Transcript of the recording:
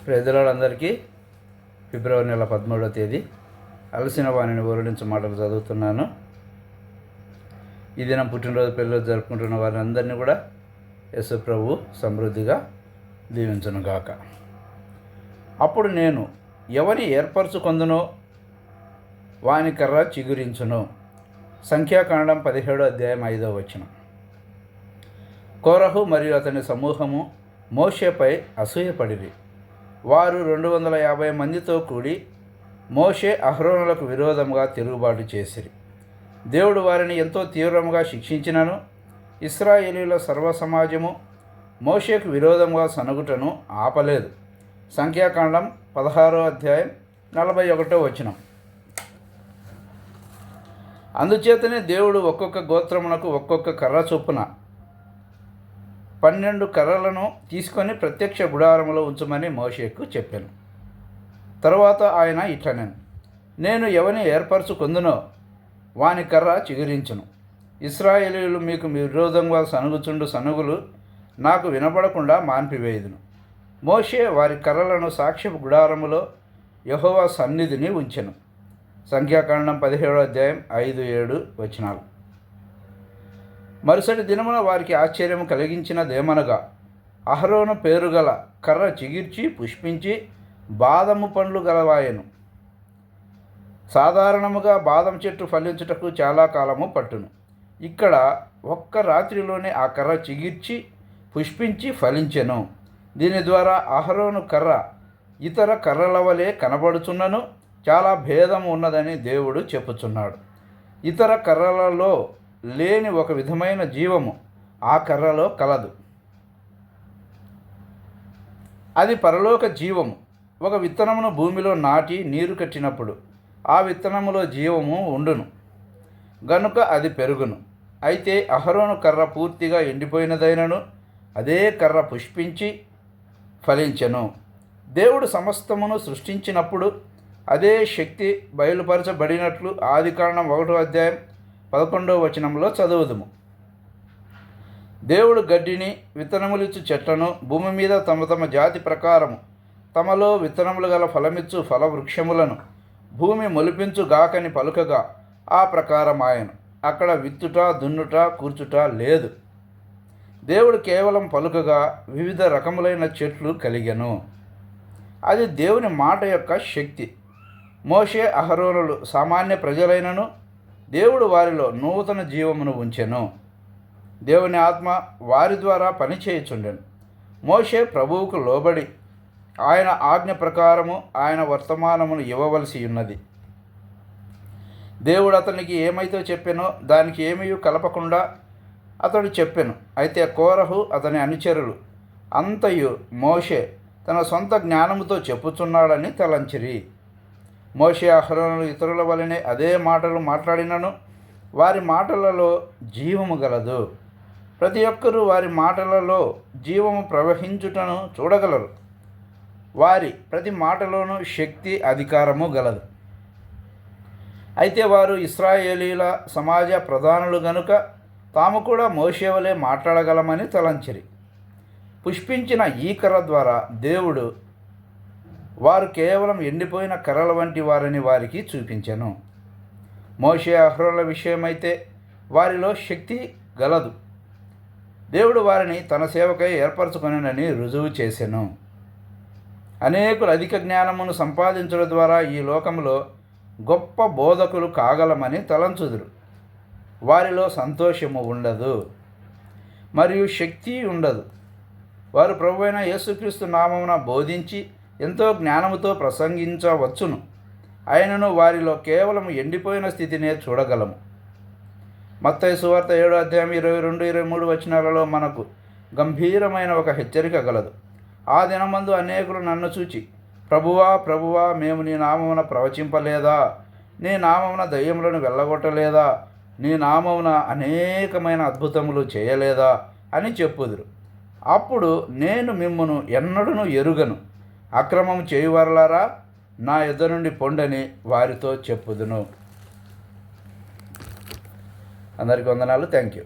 ప్రజలందరికీ ఫిబ్రవరి నెల 13వ తేదీ అలసిన వాణిని ఊరడించే మాటలు చదువుతున్నాను. ఈ దినం పుట్టినరోజు పిల్లలు జరుపుకుంటున్న వారిని అందరినీ కూడా యేసు ప్రభు సమృద్ధిగా దీవించునుగాక. అప్పుడు నేను ఎవని ఏర్పరచుకొందునో వాని కర్ర చిగురించును. సంఖ్యాకాండం 17వ అధ్యాయం 5వ వచనం. కోరహు మరియు అతని సమూహము మోషేపై అసూయపడిరి. వారు 250 మందితో కూడి మోషే అహరోనులకు విరోధముగా తిరుగుబాటు చేసిరి. దేవుడు వారిని ఎంతో తీవ్రముగా శిక్షించినను ఇశ్రాయేలీయుల సర్వసమాజము మోషేకు విరోధముగా సనుగుటను ఆపలేదు. సంఖ్యాకాండం 16వ అధ్యాయం 41వ వచనం. అందుచేతనే దేవుడు ఒక్కొక్క గోత్రమునకు ఒక్కొక్క కర్ర చొప్పున 12 కర్రలను తీసుకొని ప్రత్యక్ష గుడారములో ఉంచమని మోషేకు చెప్పాను. తరువాత ఆయన ఇట్లనెను, నేను ఎవని ఏర్పరచుకొందునో వాని కర్ర చిగురించును. ఇశ్రాయేలీయులు మీకు విరోధంగా సనుగుచుండు సనుగులు నాకు వినపడకుండా మాన్పివేయుదును. మోషే వారి కర్రలను సాక్ష్యపు గుడారములో యెహోవా సన్నిధిని ఉంచెను. సంఖ్యాకాండం 17వ అధ్యాయం 5-7 వచనాలు. మరుసటి దినమున వారికి ఆశ్చర్యం కలిగించినదేమనగా అహరోను పేరుగల కర్ర చిగిర్చి పుష్పించి బాదము పండ్లు గలవాయెను. సాధారణముగా బాదం చెట్టు ఫలించుటకు చాలా కాలము పట్టును. ఇక్కడ ఒక్క రాత్రిలోనే ఆ కర్ర చిగిర్చి పుష్పించి ఫలించెను. దీని ద్వారా అహరోను కర్ర ఇతర కర్రల వలె కనబడుచున్నను చాలా భేదము ఉన్నదని దేవుడు చెప్పుచున్నాడు. ఇతర కర్రలలో లేని ఒక విధమైన జీవము ఆ కర్రలో కలదు. అది పరలోక జీవము. ఒక విత్తనమును భూమిలో నాటి నీరు కట్టినప్పుడు ఆ విత్తనములో జీవము ఉండును గనుక అది పెరుగును. అయితే అహరోను కర్ర పూర్తిగా ఎండిపోయినదైనను అదే కర్ర పుష్పించి ఫలించెను. దేవుడు సమస్తమును సృష్టించినప్పుడు అదే శక్తి బయలుపరచబడినట్లు ఆదికాండం 1వ అధ్యాయం 11వ వచనంలో చదువుదుము. దేవుడు గడ్డిని విత్తనములిచ్చు చెట్లను భూమి మీద తమ తమ జాతి ప్రకారము తమలో విత్తనములు గల ఫలమిచ్చు ఫలవృక్షములను భూమి మొలిపించు గాకని పలుకగా ఆ ప్రకారం ఆయను. అక్కడ విత్తుట దున్నుట కూర్చుట లేదు. దేవుడు కేవలం పలుకగా వివిధ రకములైన చెట్లు కలిగెను. అది దేవుని మాట యొక్క శక్తి. మోషే అహరోనులు సామాన్య ప్రజలైనను దేవుడు వారిలో నూతన జీవమును ఉంచెను. దేవుని ఆత్మ వారి ద్వారా పనిచేయుచుండెను. మోషే ప్రభువుకు లోబడి ఆయన ఆజ్ఞ ప్రకారము ఆయన వర్తమానమును ఇవ్వవలసి ఉన్నది. దేవుడు అతనికి ఏమైతే చెప్పెనో దానికి ఏమీ కలపకుండా అతడు చెప్పెను. అయితే కోరహు అతని అనుచరులు అంతయు మోషే తన సొంత జ్ఞానముతో చెప్పుచున్నాడని తలంచిరి. మోషే అహరోనులు ఇతరుల వలనే అదే మాటలు మాట్లాడినను వారి మాటలలో జీవము గలదు. ప్రతి ఒక్కరూ వారి మాటలలో జీవము ప్రవహించుటను చూడగలరు. వారి ప్రతి మాటలోనూ శక్తి అధికారము గలదు. అయితే వారు ఇశ్రాయేలీల సమాజ ప్రధానులు గనుక తాము కూడా మోషే వలె మాట్లాడగలమని తలంచిరి. పుష్పించిన ఈ కర్ర ద్వారా దేవుడు వారు కేవలం ఎండిపోయిన కర్రల వంటి వారని వారికి చూపించెను. మోషే అహరోనుల విషయమైతే వారిలో శక్తి గలదు. దేవుడు వారిని తన సేవకై ఏర్పరచుకొనెనని రుజువు చేసెను. అనేకులు అధిక జ్ఞానమును సంపాదించడం ద్వారా ఈ లోకంలో గొప్ప బోధకులు కాగలమని తలంచుదురు. వారిలో సంతోషము ఉండదు మరియు శక్తి ఉండదు. వారు ప్రభువైన యేసుక్రీస్తు నామమున బోధించి ఎంతో జ్ఞానముతో ప్రసంగించవచ్చును. ఆయనను వారిలో కేవలం ఎండిపోయిన స్థితినే చూడగలము. మత్తయి సువార్త 7వ అధ్యాయం 22-23 వచనాలలో మనకు గంభీరమైన ఒక హెచ్చరిక గలదు. ఆ దినమందు అనేకులు నన్ను చూచి, ప్రభువా ప్రభువా, మేము నీ నామమున ప్రవచింపలేదా? నీ నామమున దయ్యములను వెళ్ళగొట్టలేదా? నీ నామమున అనేకమైన అద్భుతములు చేయలేదా అని చెప్పుదురు. అప్పుడు నేను మిమ్మును ఎన్నడూను ఎరుగను, అక్రమం చేయువారలారా నా యొద్ద నుండి పొండని వారితో చెప్పుదును. అందరికీ వందనాలు. Thank you.